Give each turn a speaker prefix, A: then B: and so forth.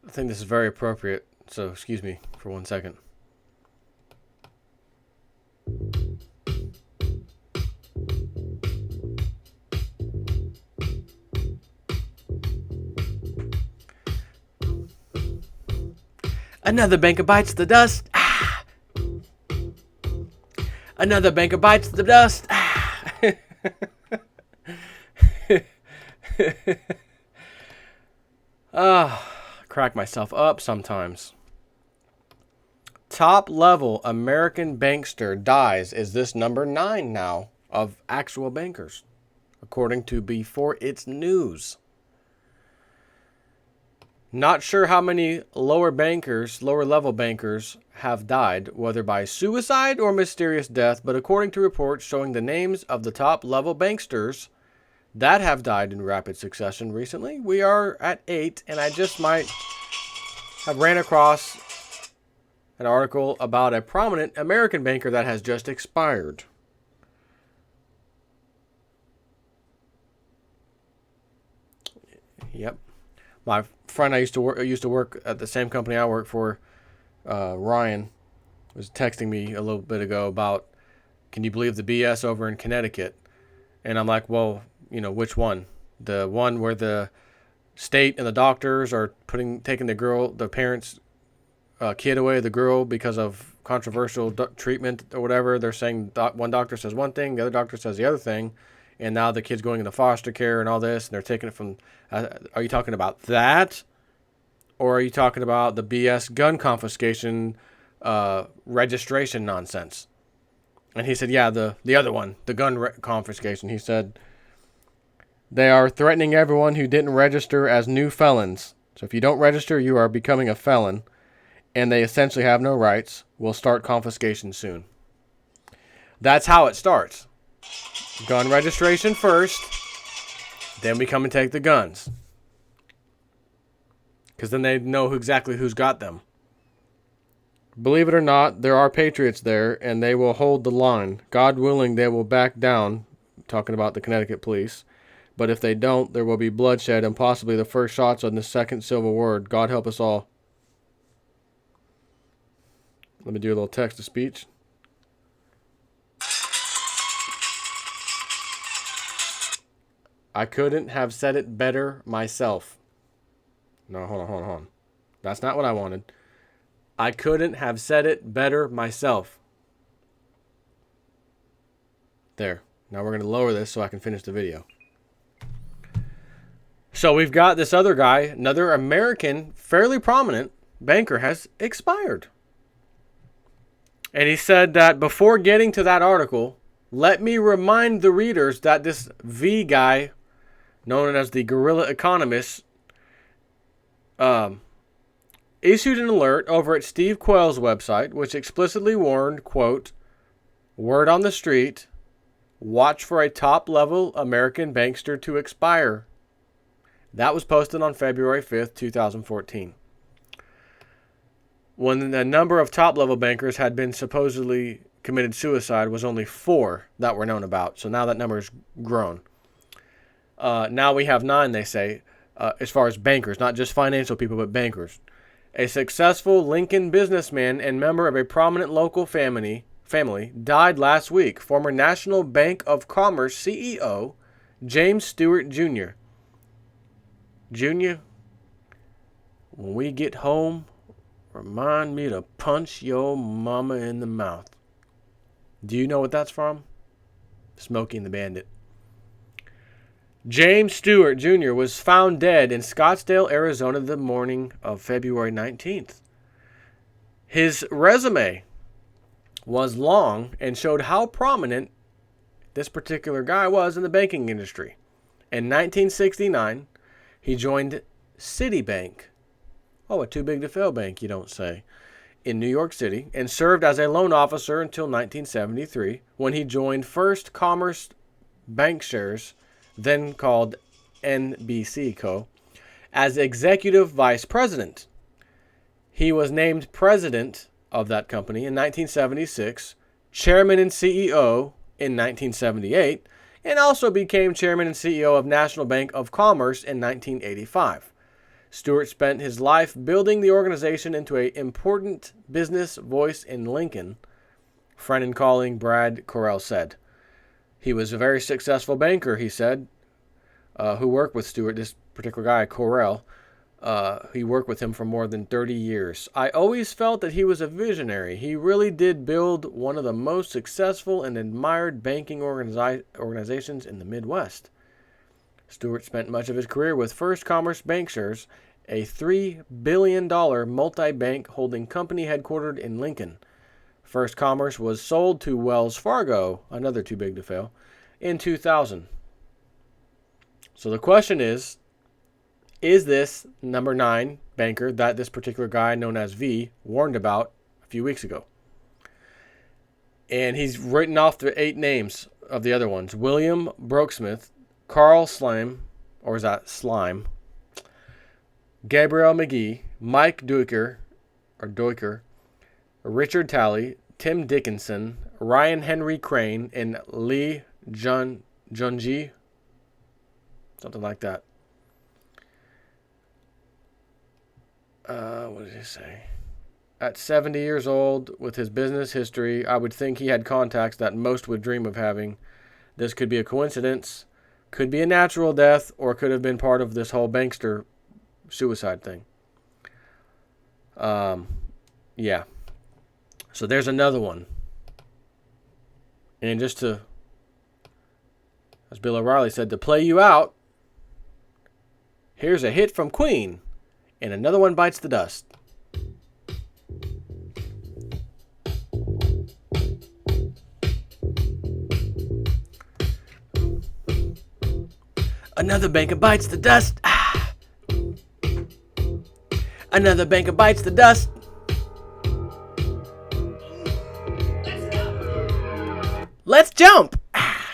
A: I think this is very appropriate, so excuse me for 1 second. Another banker bites the dust. Ah. Another banker bites the dust. Ah. Crack myself up sometimes. Top level American bankster dies is this number 9 now of actual bankers, according to Before It's News. Not sure how many lower level bankers have died, whether by suicide or mysterious death, but according to reports showing the names of the top level banksters that have died in rapid succession recently, we are at 8, and I just might have ran across an article about a prominent American banker that has just expired. Yep. My friend I used to work at the same company I work for, Ryan, was texting me a little bit ago about, can you believe the BS over in Connecticut? And I'm like, well, which one? The one where the state and the doctors are taking the parents' kid away, the girl, because of controversial treatment or whatever. They're saying one doctor says one thing, the other doctor says the other thing. And now the kid's going into foster care and all this, and they're taking it from... are you talking about that? Or are you talking about the BS gun confiscation registration nonsense? And he said, yeah, the other one, the gun confiscation. He said, they are threatening everyone who didn't register as new felons. So if you don't register, you are becoming a felon, and they essentially have no rights. We'll start confiscation soon. That's how it starts. Gun registration first, then we come and take the guns. Because then they know exactly who's got them. Believe it or not, there are patriots there, and they will hold the line. God willing, they will back down, talking about the Connecticut police. But if they don't, there will be bloodshed and possibly the first shots on the second Civil War. God help us all. Let me do a little text-to-speech. I couldn't have said it better myself. No, hold on. That's not what I wanted. I couldn't have said it better myself. There. Now we're going to lower this so I can finish the video. So we've got this other guy, another American, fairly prominent banker, has expired. And he said that before getting to that article, let me remind the readers that this V guy, known as the guerrilla economist, issued an alert over at Steve Quayle's website, which explicitly warned, quote, word on the street, watch for a top-level American bankster to expire. That was posted on February 5th, 2014. When the number of top-level bankers had been supposedly committed suicide was only 4 that were known about. So now that number has grown. Now we have 9, they say, as far as bankers, not just financial people, but bankers. A successful Lincoln businessman and member of a prominent local family died last week. Former National Bank of Commerce CEO James Stewart Jr. Junior, when we get home, remind me to punch your mama in the mouth. Do you know what that's from? Smokey and the Bandit. James Stewart Jr. was found dead in Scottsdale, Arizona, the morning of February 19th. His resume was long and showed how prominent this particular guy was in the banking industry. In 1969, he joined Citibank. Oh, a too-big-to-fail bank, you don't say. In New York City, and served as a loan officer until 1973, when he joined First Commerce Bancshares, then called NBC Co., as executive vice president. He was named president of that company in 1976, chairman and CEO in 1978, and also became chairman and CEO of National Bank of Commerce in 1985. Stewart spent his life building the organization into an important business voice in Lincoln, friend and colleague Brad Correll said. He was a very successful banker, he said, who worked with Stewart, this particular guy, Correll. He worked with him for more than 30 years. I always felt that he was a visionary. He really did build one of the most successful and admired banking organizations in the Midwest. Stewart spent much of his career with First Commerce Bancshares, a $3 billion multi-bank holding company headquartered in Lincoln. First Commerce was sold to Wells Fargo, another too big to fail, in 2000. So the question is this number 9 banker that this particular guy known as V warned about a few weeks ago? And he's written off the 8 names of the other ones. William Brooksmith, Carl Slime, or is that Slime? Gabriel McGee, Mike Duiker, Richard Talley, Tim Dickinson, Ryan Henry Crane, and Lee Junji, something like that. What did he say? At 70 years old, with his business history, I would think he had contacts that most would dream of having. This could be a coincidence, could be a natural death, or could have been part of this whole bankster suicide thing. Yeah. So there's another one. And just to, as Bill O'Reilly said, to play you out, here's a hit from Queen, and another one bites the dust. Another banker bites the dust. Ah. Another banker bites the dust. Let's jump. Ah.